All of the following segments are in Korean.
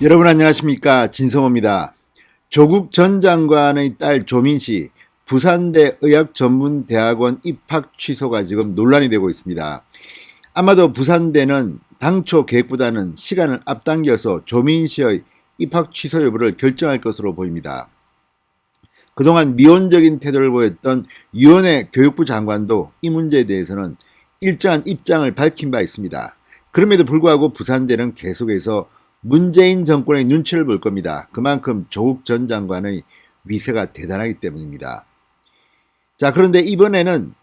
여러분 안녕하십니까, 진성호입니다. 조국 전 장관의 딸 조민씨 부산대 의학전문대학원 입학 취소가 지금 논란이 되고 있습니다. 아마도 부산대는 당초 계획보다는 시간을 앞당겨서 조민씨의 입학 취소 여부를 결정할 것으로 보입니다. 그동안 미온적인 태도를 보였던 유은혜 교육부 장관도 이 문제에 대해서는 일정한 입장을 밝힌 바 있습니다. 그럼에도 불구하고 부산대는 계속해서 문재인 정권의 눈치를 볼 겁니다. 그만큼 조국 전 장관의 위세가 대단하기 때문입니다. 자, 그런데 이번에는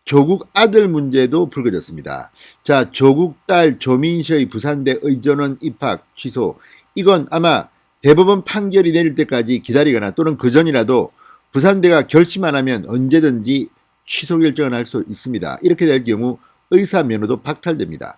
조국 아들 문제도 불거졌습니다. 자, 조국 딸 조민씨의 부산대 의전원 입학 취소, 이건 아마 대법원 판결이 내릴 때까지 기다리거나 또는 그 전이라도 부산대가 결심 안 하면 언제든지 취소 결정을 할 수 있습니다. 이렇게 될 경우 의사 면허도 박탈됩니다.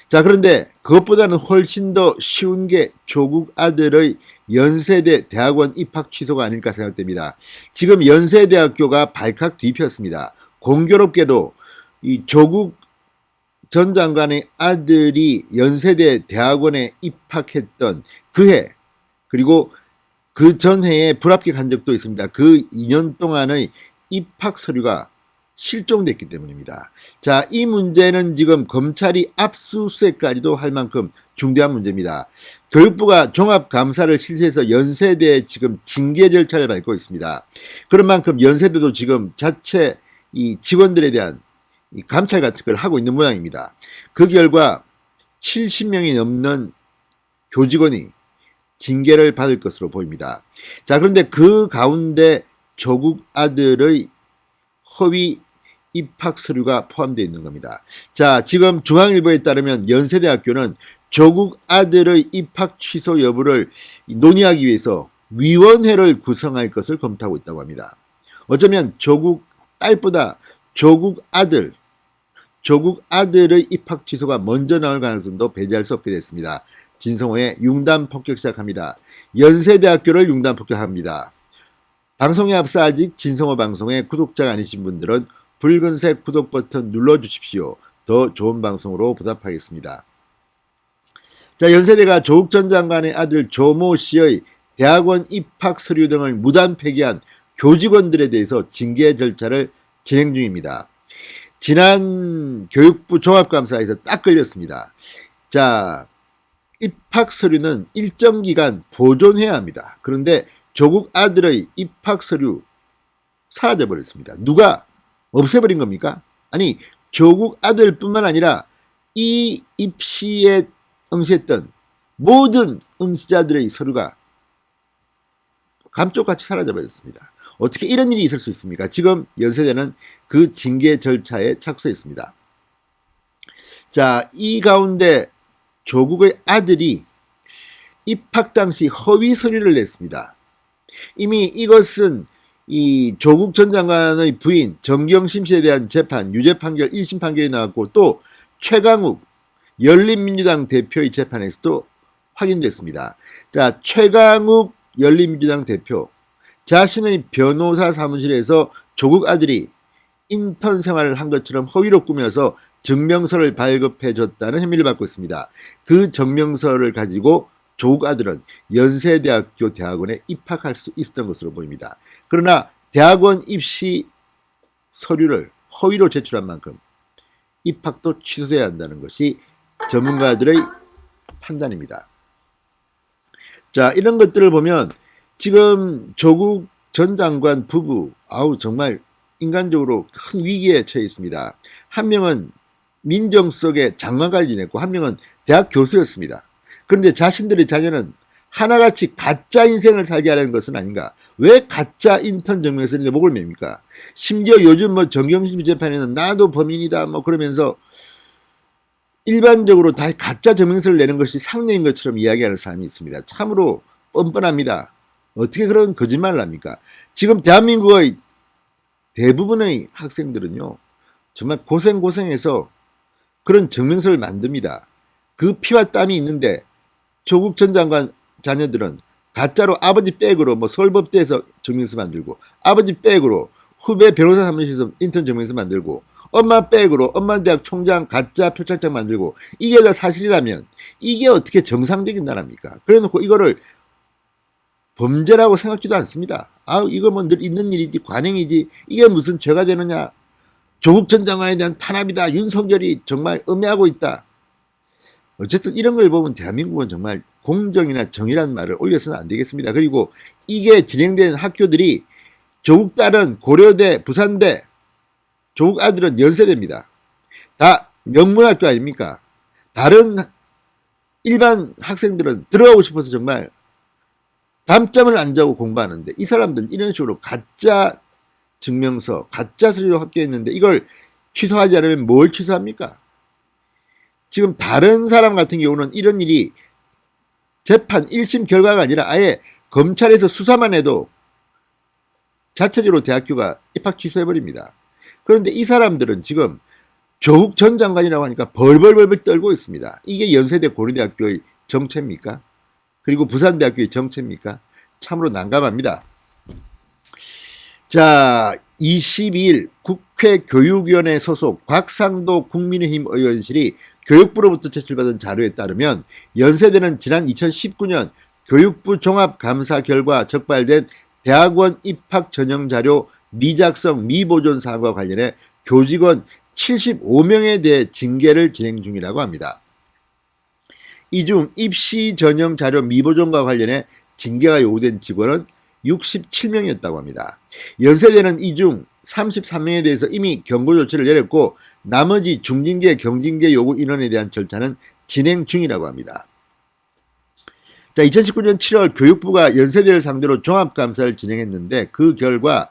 자, 그런데 그것보다는 훨씬 더 쉬운 게 조국 아들의 연세대 대학원 입학 취소가 아닐까 생각됩니다. 지금 연세대학교가 발칵 뒤폈습니다. 공교롭게도 이 조국 전 장관의 아들이 연세대 대학원에 입학했던 그 해, 그리고 그 전해에 불합격한 적도 있습니다. 그 2년 동안의 입학 서류가 실종됐기 때문입니다. 자, 이 문제는 지금 검찰이 압수수색까지도 할 만큼 중대한 문제입니다. 교육부가 종합감사를 실시해서 연세대에 지금 징계 절차를 밟고 있습니다. 그런 만큼 연세대도 지금 자체 이 직원들에 대한 이 감찰 같은 걸 하고 있는 모양입니다. 그 결과 70명이 넘는 교직원이 징계를 받을 것으로 보입니다. 자, 그런데 그 가운데 조국 아들의 허위 입학 서류가 포함되어 있는 겁니다. 자, 지금 중앙일보에 따르면 연세대학교는 조국 아들의 입학 취소 여부를 논의하기 위해서 위원회를 구성할 것을 검토하고 있다고 합니다. 어쩌면 조국 딸보다 조국 아들의 입학 취소가 먼저 나올 가능성도 배제할 수 없게 됐습니다. 진성호의 융단 폭격 시작합니다. 연세대학교를 융단 폭격합니다. 방송에 앞서 아직 진성호 방송의 구독자가 아니신 분들은 붉은색 구독 버튼 눌러주십시오. 더 좋은 방송으로 보답하겠습니다. 자, 연세대가 조국 전 장관의 아들 조모 씨의 대학원 입학 서류 등을 무단 폐기한 교직원들에 대해서 징계 절차를 진행 중입니다. 지난 교육부 종합감사에서 딱 걸렸습니다. 자, 입학 서류는 일정 기간 보존해야 합니다. 그런데 조국 아들의 입학 서류 사라져버렸습니다. 누가 없애버린 겁니까? 아니, 조국 아들뿐만 아니라 이 입시에 응시했던 모든 응시자들의 서류가 감쪽같이 사라져버렸습니다. 어떻게 이런 일이 있을 수 있습니까? 지금 연세대는 그 징계 절차에 착수했습니다. 자, 이 가운데 조국의 아들이 입학 당시 허위 서류를 냈습니다. 이미 이것은 이 조국 전 장관의 부인 정경심 씨에 대한 재판, 유죄 판결, 1심 판결이 나왔고 또 최강욱 열린민주당 대표의 재판에서도 확인됐습니다. 자, 최강욱 열린민주당 대표 자신의 변호사 사무실에서 조국 아들이 인턴 생활을 한 것처럼 허위로 꾸며서 증명서를 발급해 줬다는 혐의를 받고 있습니다. 그 증명서를 가지고 조국 아들은 연세대학교 대학원에 입학할 수 있었던 것으로 보입니다. 그러나 대학원 입시 서류를 허위로 제출한 만큼 입학도 취소해야 한다는 것이 전문가들의 판단입니다. 자, 이런 것들을 보면 지금 조국 전 장관 부부, 정말 인간적으로 큰 위기에 처해 있습니다. 한 명은 민정수석의 장관까지 지냈고 한 명은 대학 교수였습니다. 그런데 자신들의 자녀는 하나같이 가짜 인생을 살게 하려는 것은 아닌가? 왜 가짜 인턴 증명서인데 목을 맵니까? 심지어 요즘 정경심 재판에는 나도 범인이다 그러면서 일반적으로 다 가짜 증명서를 내는 것이 상례인 것처럼 이야기하는 사람이 있습니다. 참으로 뻔뻔합니다. 어떻게 그런 거짓말을 합니까? 지금 대한민국의 대부분의 학생들은요, 정말 고생해서 그런 증명서를 만듭니다. 그 피와 땀이 있는데 조국 전 장관 자녀들은 가짜로 아버지 백으로 서울법대에서 증명서 만들고 아버지 백으로 후배 변호사 사무실에서 인턴 증명서 만들고 엄마 백으로 엄마대학 총장 가짜 표창장 만들고 이게 다 사실이라면 이게 어떻게 정상적인 나라입니까? 그래놓고 이거를 범죄라고 생각지도 않습니다. 아, 이거 뭐 늘 있는 일이지, 관행이지, 이게 무슨 죄가 되느냐. 조국 전 장관에 대한 탄압이다. 윤석열이 정말 음해하고 있다. 어쨌든 이런 걸 보면 대한민국은 정말 공정이나 정의라는 말을 올려서는 안 되겠습니다. 그리고 이게 진행된 학교들이 조국 딸은 고려대, 부산대, 조국 아들은 연세대입니다. 다 명문학교 아닙니까? 다른 일반 학생들은 들어가고 싶어서 정말 밤잠을 안 자고 공부하는데 이 사람들 이런 식으로 가짜 증명서, 가짜 서류로 합격했는데 이걸 취소하지 않으면 뭘 취소합니까? 지금 다른 사람 같은 경우는 이런 일이 재판 1심 결과가 아니라 아예 검찰에서 수사만 해도 자체적으로 대학교가 입학 취소해버립니다. 그런데 이 사람들은 지금 조국 전 장관이라고 하니까 벌벌벌 떨고 있습니다. 이게 연세대 고려대학교의 정체입니까? 그리고 부산대학교의 정체입니까? 참으로 난감합니다. 자, 22일 국회 교육위원회 소속 곽상도 국민의힘 의원실이 교육부로부터 제출받은 자료에 따르면 연세대는 지난 2019년 교육부 종합감사 결과 적발된 대학원 입학 전형 자료 미작성 미보존 사건과 관련해 교직원 75명에 대해 징계를 진행 중이라고 합니다. 이 중 입시 전형 자료 미보존과 관련해 징계가 요구된 직원은 67명이었다고 합니다. 연세대는 이 중 33명에 대해서 이미 경고 조치를 내렸고 나머지 중징계, 경징계 요구 인원에 대한 절차는 진행 중이라고 합니다. 자, 2019년 7월 교육부가 연세대를 상대로 종합감사를 진행했는데 그 결과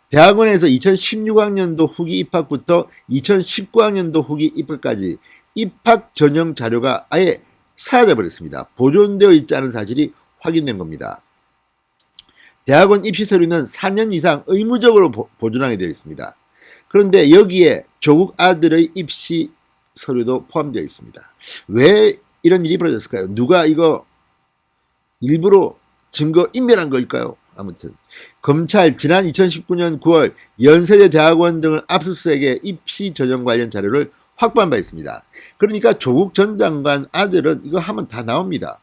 대학원에서 2016학년도 후기 입학부터 2019학년도 후기 입학까지 입학 전형 자료가 아예 사라져버렸습니다. 보존되어 있지 않은 사실이 확인된 겁니다. 대학원 입시 서류는 4년 이상 의무적으로 보존하게 되어 있습니다. 그런데 여기에 조국 아들의 입시 서류도 포함되어 있습니다. 왜 이런 일이 벌어졌을까요? 누가 이거 일부러 증거 인멸한 걸까요? 아무튼 검찰 지난 2019년 9월 연세대 대학원 등을 압수수색해 입시 전형 관련 자료를 확보한 바 있습니다. 그러니까 조국 전 장관 아들은 이거 하면 다 나옵니다.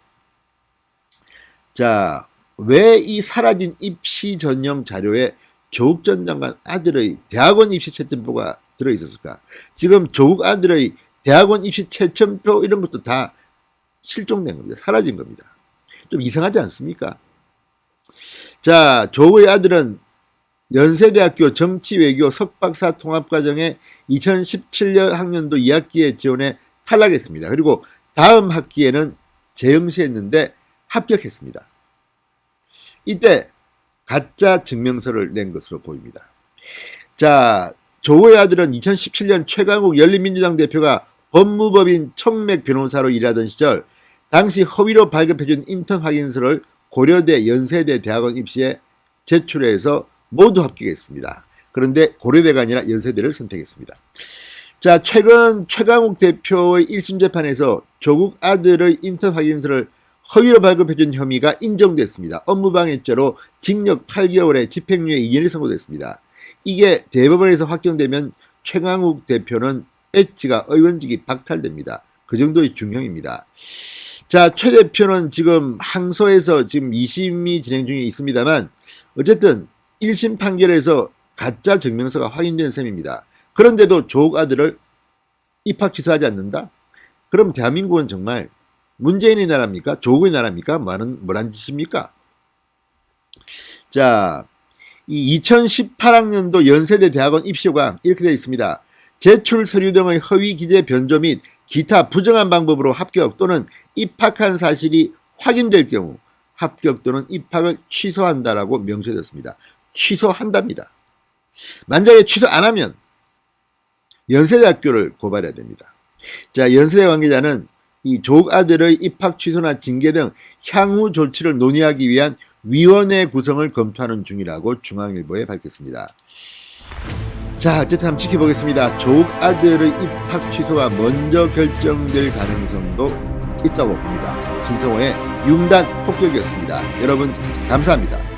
자, 왜 이 사라진 입시 전형 자료에 조국 전 장관 아들의 대학원 입시 채점표가 들어있었을까? 지금 조국 아들의 대학원 입시 채점표 이런 것도 다 실종된 겁니다. 사라진 겁니다. 좀 이상하지 않습니까? 자, 조국의 아들은 연세대학교 정치외교 석박사 통합과정에 2017년 학년도 2학기에 지원해 탈락했습니다. 그리고 다음 학기에는 재응시했는데 합격했습니다. 이때 가짜 증명서를 낸 것으로 보입니다. 자, 조국의 아들은 2017년 최강욱 열린민주당 대표가 법무법인 청맥 변호사로 일하던 시절 당시 허위로 발급해준 인턴 확인서를 고려대, 연세대 대학원 입시에 제출해서 모두 합격했습니다. 그런데 고려대가 아니라 연세대를 선택했습니다. 자, 최근 최강욱 대표의 1심 재판에서 조국 아들의 인턴 확인서를 허위로 발급해준 혐의가 인정됐습니다. 업무방해죄로 징역 8개월에 집행유예 2년이 선고됐습니다. 이게 대법원에서 확정되면 최강욱 대표는 배지가 의원직이 박탈됩니다. 그 정도의 중형입니다. 자, 최 대표는 지금 항소에서 지금 2심이 진행 중에 있습니다만 어쨌든 1심 판결에서 가짜 증명서가 확인된 셈입니다. 그런데도 조국 아들을 입학 취소하지 않는다? 그럼 대한민국은 정말 문재인의 나라입니까? 조국의 나라입니까? 뭐란 짓입니까? 자, 이 2018학년도 연세대 대학원 입시요강 이렇게 되어 있습니다. 제출 서류 등의 허위 기재 변조 및 기타 부정한 방법으로 합격 또는 입학한 사실이 확인될 경우 합격 또는 입학을 취소한다라고 명시되었습니다. 취소한답니다. 만약에 취소 안 하면 연세대학교를 고발해야 됩니다. 자, 연세대 관계자는 이 조국 아들의 입학 취소나 징계 등 향후 조치를 논의하기 위한 위원회 구성을 검토하는 중이라고 중앙일보에 밝혔습니다. 자, 어쨌든 한번 지켜보겠습니다. 조국 아들의 입학 취소가 먼저 결정될 가능성도 있다고 봅니다. 진성호의 융단 폭격이었습니다. 여러분 감사합니다.